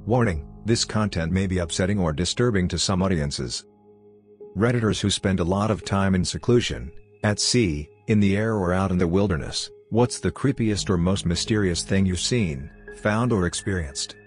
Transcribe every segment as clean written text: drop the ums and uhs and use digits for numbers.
Warning: this content may be upsetting or disturbing to some audiences. Redditors who spend a lot of time in seclusion, at sea, in the air or out in the wilderness, what's the creepiest or most mysterious thing you've seen, found or experienced?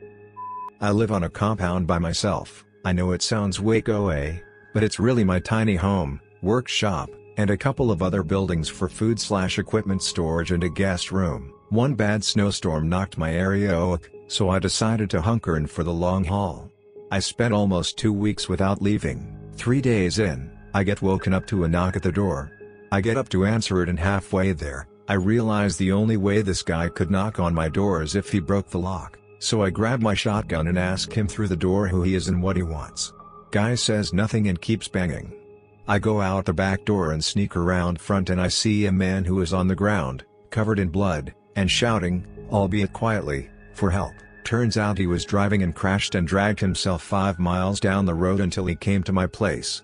I live on a compound by myself. I know it sounds way away, but it's really my tiny home, workshop, and a couple of other buildings for food/equipment storage and a guest room. One bad snowstorm knocked my area oak, so I decided to hunker in for the long haul. I spent almost 2 weeks without leaving. 3 days in, I get woken up to a knock at the door. I get up to answer it, and halfway there, I realize the only way this guy could knock on my door is if he broke the lock. So I grab my shotgun and ask him through the door who he is and what he wants. Guy says nothing and keeps banging. I go out the back door and sneak around front, and I see a man who is on the ground, covered in blood, and shouting, albeit quietly, for help. Turns out he was driving and crashed and dragged himself 5 miles down the road until he came to my place.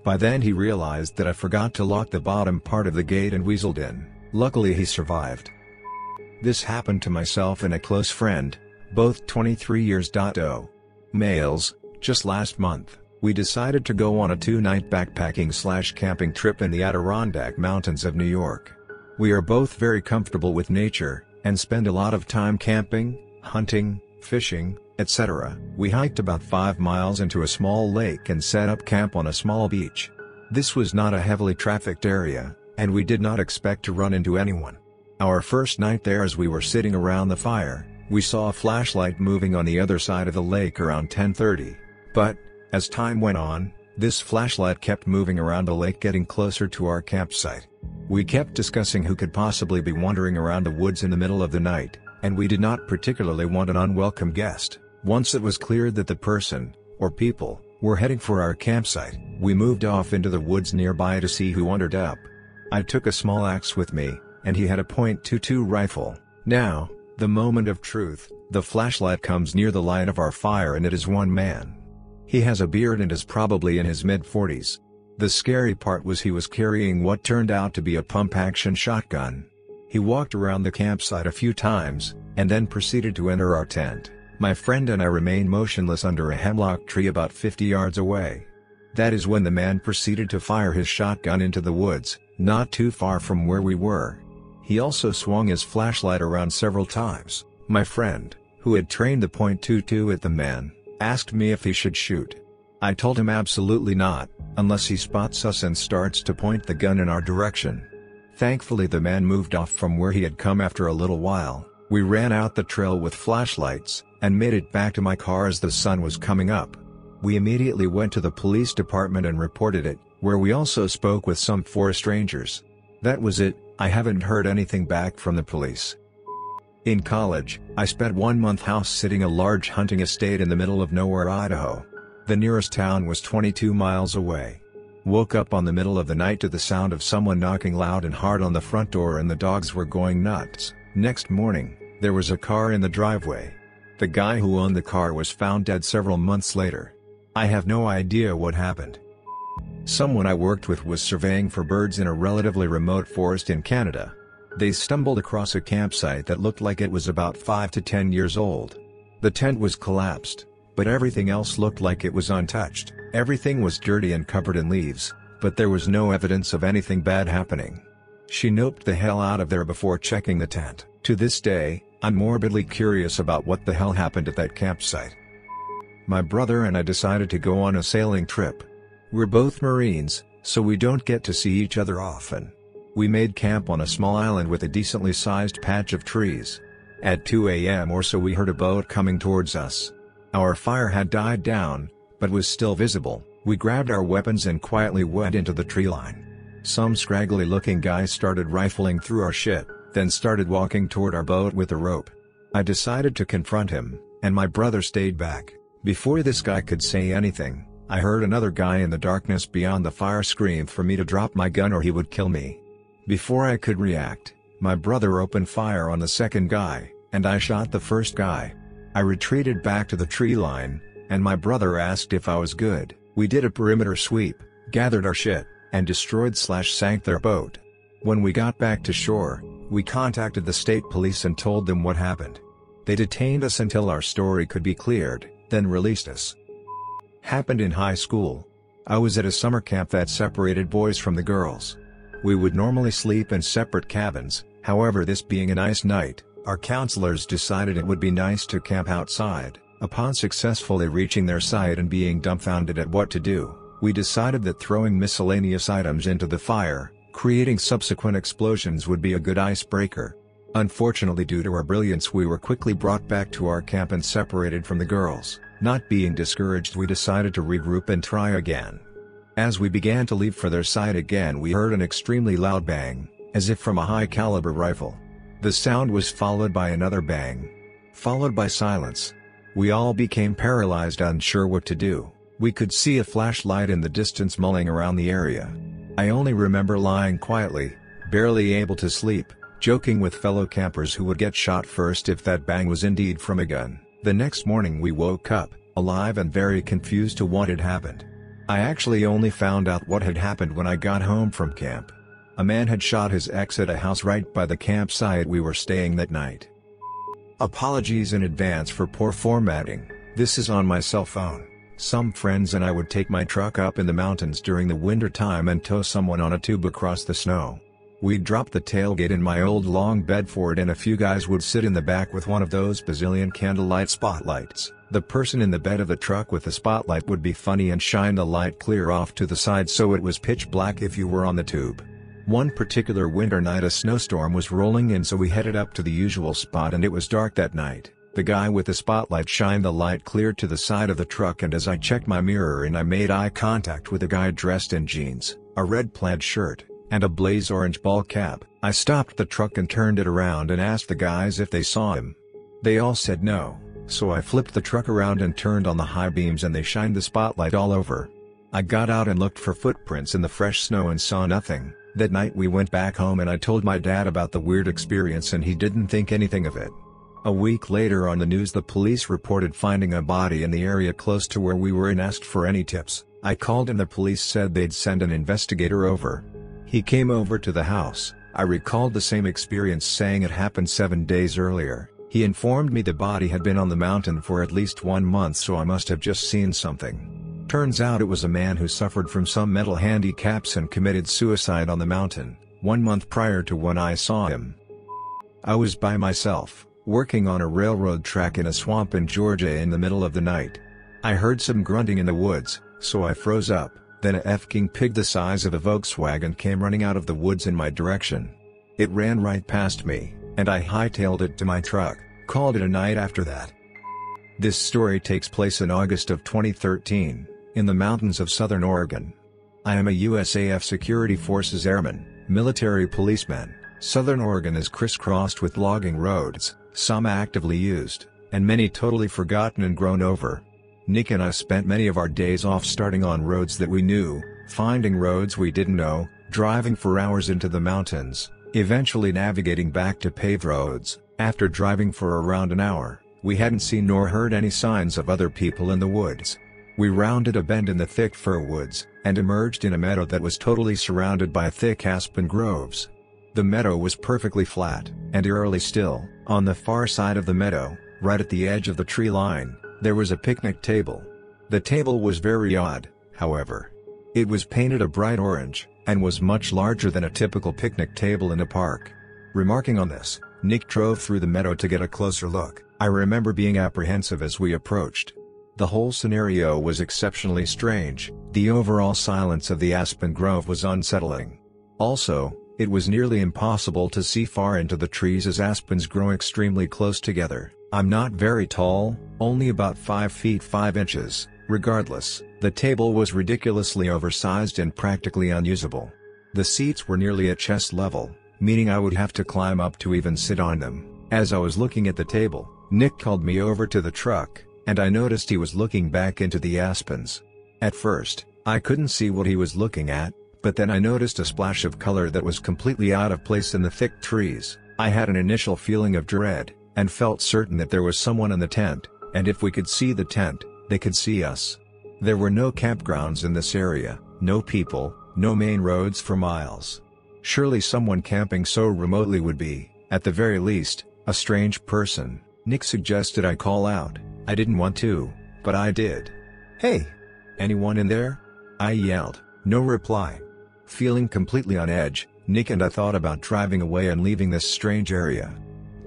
By then he realized that I forgot to lock the bottom part of the gate and weaseled in. Luckily he survived. This happened to myself and a close friend, both 23 years old. Males, just last month. We decided to go on a 2-night backpacking/camping trip in the Adirondack Mountains of New York. We are both very comfortable with nature, and spend a lot of time camping, hunting, fishing, etc. We hiked about 5 miles into a small lake and set up camp on a small beach. This was not a heavily trafficked area, and we did not expect to run into anyone. Our first night there, as we were sitting around the fire, we saw a flashlight moving on the other side of the lake around 10:30. But, as time went on, this flashlight kept moving around the lake, getting closer to our campsite. We kept discussing who could possibly be wandering around the woods in the middle of the night, and we did not particularly want an unwelcome guest. Once it was clear that the person, or people, were heading for our campsite, we moved off into the woods nearby to see who wandered up. I took a small axe with me, and he had a .22 rifle. Now, the moment of truth, the flashlight comes near the light of our fire, and it is one man. He has a beard and is probably in his mid-40s. The scary part was he was carrying what turned out to be a pump-action shotgun. He walked around the campsite a few times, and then proceeded to enter our tent. My friend and I remained motionless under a hemlock tree about 50 yards away. That is when the man proceeded to fire his shotgun into the woods, not too far from where we were. He also swung his flashlight around several times. My friend, who had trained the .22 at the man, asked me if he should shoot. I told him absolutely not, unless he spots us and starts to point the gun in our direction. Thankfully the man moved off from where he had come after a little while. We ran out the trail with flashlights, and made it back to my car as the sun was coming up. We immediately went to the police department and reported it, where we also spoke with some 4 strangers. That was it. I haven't heard anything back from the police. In college, I spent 1 month house-sitting a large hunting estate in the middle of nowhere, Idaho. The nearest town was 22 miles away. Woke up on the middle of the night to the sound of someone knocking loud and hard on the front door, and the dogs were going nuts. Next morning, there was a car in the driveway. The guy who owned the car was found dead several months later. I have no idea what happened. Someone I worked with was surveying for birds in a relatively remote forest in Canada. They stumbled across a campsite that looked like it was about 5 to 10 years old. The tent was collapsed, but everything else looked like it was untouched. Everything was dirty and covered in leaves, but there was no evidence of anything bad happening. She noped the hell out of there before checking the tent. To this day, I'm morbidly curious about what the hell happened at that campsite. My brother and I decided to go on a sailing trip. We're both Marines, so we don't get to see each other often. We made camp on a small island with a decently sized patch of trees. At 2 a.m. or so we heard a boat coming towards us. Our fire had died down, but was still visible. We grabbed our weapons and quietly went into the tree line. Some scraggly-looking guy started rifling through our shit, then started walking toward our boat with a rope. I decided to confront him, and my brother stayed back. Before this guy could say anything, I heard another guy in the darkness beyond the fire scream for me to drop my gun or he would kill me. Before I could react, my brother opened fire on the second guy, and I shot the first guy. I retreated back to the tree line, and my brother asked if I was good. We did a perimeter sweep, gathered our shit, and destroyed/sank their boat. When we got back to shore, we contacted the state police and told them what happened. They detained us until our story could be cleared, then released us. Happened in high school. I was at a summer camp that separated boys from the girls. We would normally sleep in separate cabins, however, this being a nice night, our counselors decided it would be nice to camp outside. Upon successfully reaching their site and being dumbfounded at what to do, we decided that throwing miscellaneous items into the fire, creating subsequent explosions, would be a good icebreaker. Unfortunately, due to our brilliance, we were quickly brought back to our camp and separated from the girls. Not being discouraged, we decided to regroup and try again. As we began to leave for their site again, we heard an extremely loud bang, as if from a high-caliber rifle. The sound was followed by another bang, followed by silence. We all became paralyzed, unsure what to do. We could see a flashlight in the distance mulling around the area. I only remember lying quietly, barely able to sleep, joking with fellow campers who would get shot first if that bang was indeed from a gun. The next morning we woke up, alive and very confused to what had happened. I actually only found out what had happened when I got home from camp. A man had shot his ex at a house right by the campsite we were staying that night. Apologies in advance for poor formatting. This is on my cell phone. Some friends and I would take my truck up in the mountains during the winter time and tow someone on a tube across the snow. We'd drop the tailgate in my old long bed Ford and a few guys would sit in the back with one of those bazillion candlelight spotlights. The person in the bed of the truck with the spotlight would be funny and shine the light clear off to the side so it was pitch black if you were on the tube. One particular winter night a snowstorm was rolling in, so we headed up to the usual spot and it was dark that night. The guy with the spotlight shined the light clear to the side of the truck, and as I checked my mirror and I made eye contact with a guy dressed in jeans, a red plaid shirt, and a blaze orange ball cap, I stopped the truck and turned it around and asked the guys if they saw him. They all said no, so I flipped the truck around and turned on the high beams and they shined the spotlight all over. I got out and looked for footprints in the fresh snow and saw nothing. That night we went back home and I told my dad about the weird experience and he didn't think anything of it. A week later on the news the police reported finding a body in the area close to where we were and asked for any tips. I called and the police said they'd send an investigator over. He came over to the house. I recalled the same experience, saying it happened 7 days earlier. He informed me the body had been on the mountain for at least 1 month, so I must have just seen something. Turns out it was a man who suffered from some mental handicaps and committed suicide on the mountain, 1 month prior to when I saw him. I was by myself, working on a railroad track in a swamp in Georgia in the middle of the night. I heard some grunting in the woods, so I froze up. Then a f***ing pig the size of a Volkswagen came running out of the woods in my direction. It ran right past me, and I hightailed it to my truck, called it a night after that. This story takes place in August of 2013, in the mountains of southern Oregon. I am a USAF Security Forces airman, military policeman. Southern Oregon is crisscrossed with logging roads, some actively used, and many totally forgotten and grown over. Nick and I spent many of our days off starting on roads that we knew, finding roads we didn't know, driving for hours into the mountains, eventually navigating back to paved roads. After driving for around an hour, we hadn't seen nor heard any signs of other people in the woods. We rounded a bend in the thick fir woods, and emerged in a meadow that was totally surrounded by thick aspen groves. The meadow was perfectly flat, and eerily still. On the far side of the meadow, right at the edge of the tree line, there was a picnic table. The table was very odd, however. It was painted a bright orange, and was much larger than a typical picnic table in a park. Remarking on this, Nick drove through the meadow to get a closer look. I remember being apprehensive as we approached. The whole scenario was exceptionally strange. The overall silence of the aspen grove was unsettling. Also, it was nearly impossible to see far into the trees as aspens grow extremely close together. I'm not very tall, only about 5 feet 5 inches. Regardless, the table was ridiculously oversized and practically unusable. The seats were nearly at chest level, meaning I would have to climb up to even sit on them. As I was looking at the table, Nick called me over to the truck, and I noticed he was looking back into the aspens. At first, I couldn't see what he was looking at, but then I noticed a splash of color that was completely out of place in the thick trees. I had an initial feeling of dread, and felt certain that there was someone in the tent, and if we could see the tent, they could see us. There were no campgrounds in this area, no people, no main roads for miles. Surely someone camping so remotely would be, at the very least, a strange person. Nick suggested I call out. I didn't want to, but I did. "Hey! Anyone in there?" I yelled. No reply. Feeling completely on edge, Nick and I thought about driving away and leaving this strange area.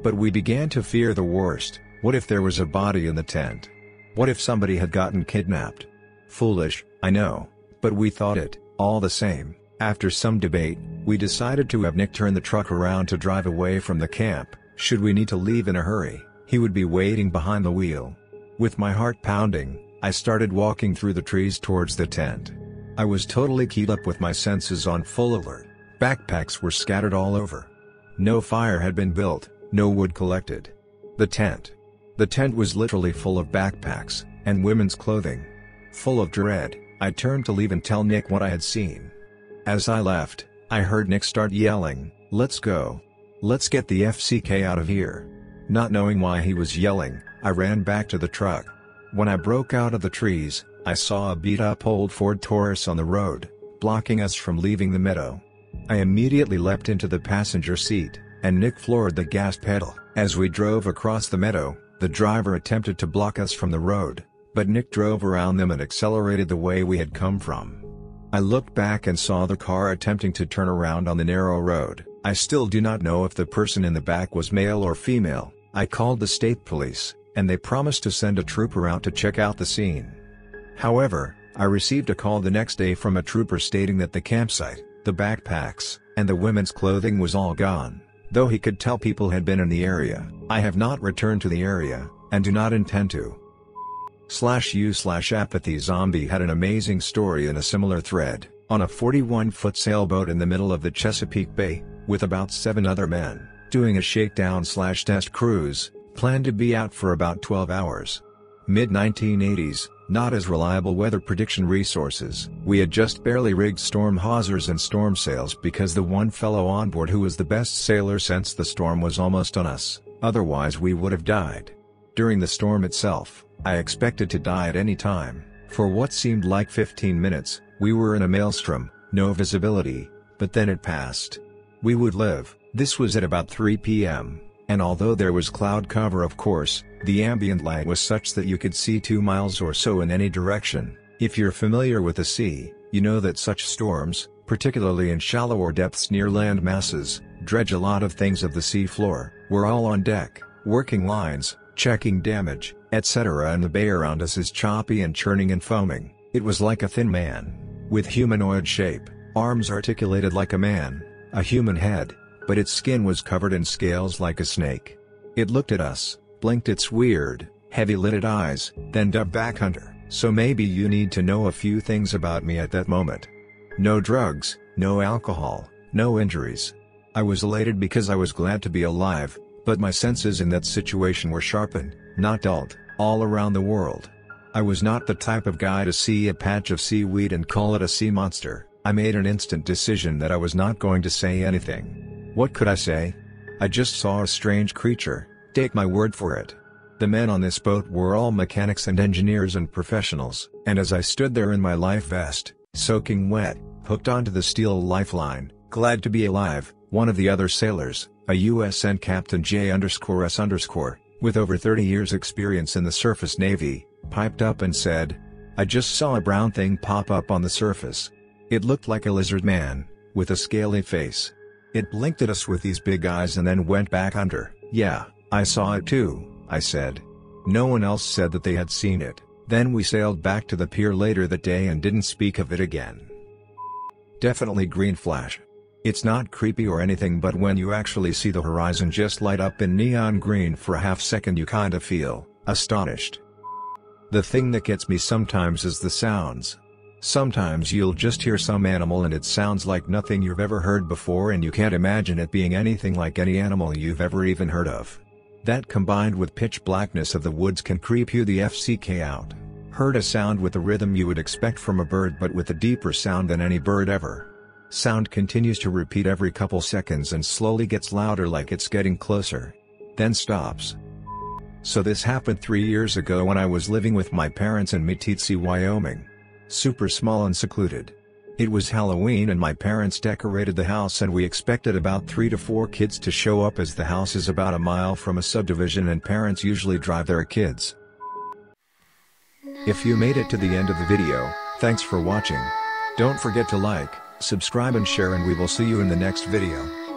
But we began to fear the worst. What if there was a body in the tent? What if somebody had gotten kidnapped? Foolish, I know, but we thought it, all the same. After some debate, we decided to have Nick turn the truck around to drive away from the camp. Should we need to leave in a hurry, he would be waiting behind the wheel. With my heart pounding, I started walking through the trees towards the tent. I was totally keyed up with my senses on full alert. Backpacks were scattered all over. No fire had been built, no wood collected. The tent was literally full of backpacks, and women's clothing. Full of dread, I turned to leave and tell Nick what I had seen. As I left, I heard Nick start yelling, "Let's go. Let's get the FCK out of here." Not knowing why he was yelling, I ran back to the truck. When I broke out of the trees, I saw a beat-up old Ford Taurus on the road, blocking us from leaving the meadow. I immediately leapt into the passenger seat, and Nick floored the gas pedal. As we drove across the meadow, the driver attempted to block us from the road, but Nick drove around them and accelerated the way we had come from. I looked back and saw the car attempting to turn around on the narrow road. I still do not know if the person in the back was male or female. I called the state police, and they promised to send a trooper out to check out the scene. However, I received a call the next day from a trooper stating that the campsite, the backpacks, and the women's clothing was all gone, though he could tell people had been in the area. I have not returned to the area, and do not intend to. /u/apathy zombie had an amazing story in a similar thread. On a 41-foot sailboat in the middle of the Chesapeake Bay, with about 7 other men, doing a shakedown/test cruise, planned to be out for about 12 hours. Mid-1980s, not as reliable weather prediction resources. We had just barely rigged storm hawsers and storm sails because the one fellow on board who was the best sailor sensed the storm was almost on us, otherwise we would have died. During the storm itself, I expected to die at any time. For what seemed like 15 minutes, we were in a maelstrom, no visibility, but then it passed. We would live. This was at about 3 p.m., and although there was cloud cover of course, the ambient light was such that you could see 2 miles or so in any direction. If you're familiar with the sea, you know that such storms, particularly in shallower depths near land masses, dredge a lot of things of the sea floor. We're all on deck, working lines, checking damage, etc., and the bay around us is choppy and churning and foaming. It was like a thin man, with humanoid shape, arms articulated like a man, a human head, but its skin was covered in scales like a snake. It looked at us, blinked its weird, heavy-lidded eyes, then dove back under. So maybe you need to know a few things about me at that moment. No drugs, no alcohol, no injuries. I was elated because I was glad to be alive, but my senses in that situation were sharpened, not dulled, all around the world. I was not the type of guy to see a patch of seaweed and call it a sea monster. I made an instant decision that I was not going to say anything. What could I say? I just saw a strange creature, take my word for it. The men on this boat were all mechanics and engineers and professionals, and as I stood there in my life vest, soaking wet, hooked onto the steel lifeline, glad to be alive, one of the other sailors, a USN Captain J_S_, with over 30 years experience in the surface navy, piped up and said, "I just saw a brown thing pop up on the surface. It looked like a lizard man, with a scaly face. It blinked at us with these big eyes and then went back under." "Yeah, I saw it too," I said. No one else said that they had seen it. Then we sailed back to the pier later that day and didn't speak of it again. Definitely green flash. It's not creepy or anything, but when you actually see the horizon just light up in neon green for a half second you kinda feel astonished. The thing that gets me sometimes is the sounds. Sometimes you'll just hear some animal and it sounds like nothing you've ever heard before and you can't imagine it being anything like any animal you've ever even heard of. That combined with pitch blackness of the woods can creep you the FCK out. Heard a sound with the rhythm you would expect from a bird but with a deeper sound than any bird ever. Sound continues to repeat every couple seconds and slowly gets louder like it's getting closer. Then stops. So this happened 3 years ago when I was living with my parents in Meeteetse, Wyoming. Super small and secluded. It was Halloween and my parents decorated the house and we expected about 3 to 4 kids to show up as the house is about a mile from a subdivision and parents usually drive their kids. If you made it to the end of the video, thanks for watching. Don't forget to like, subscribe and share, and we will see you in the next video.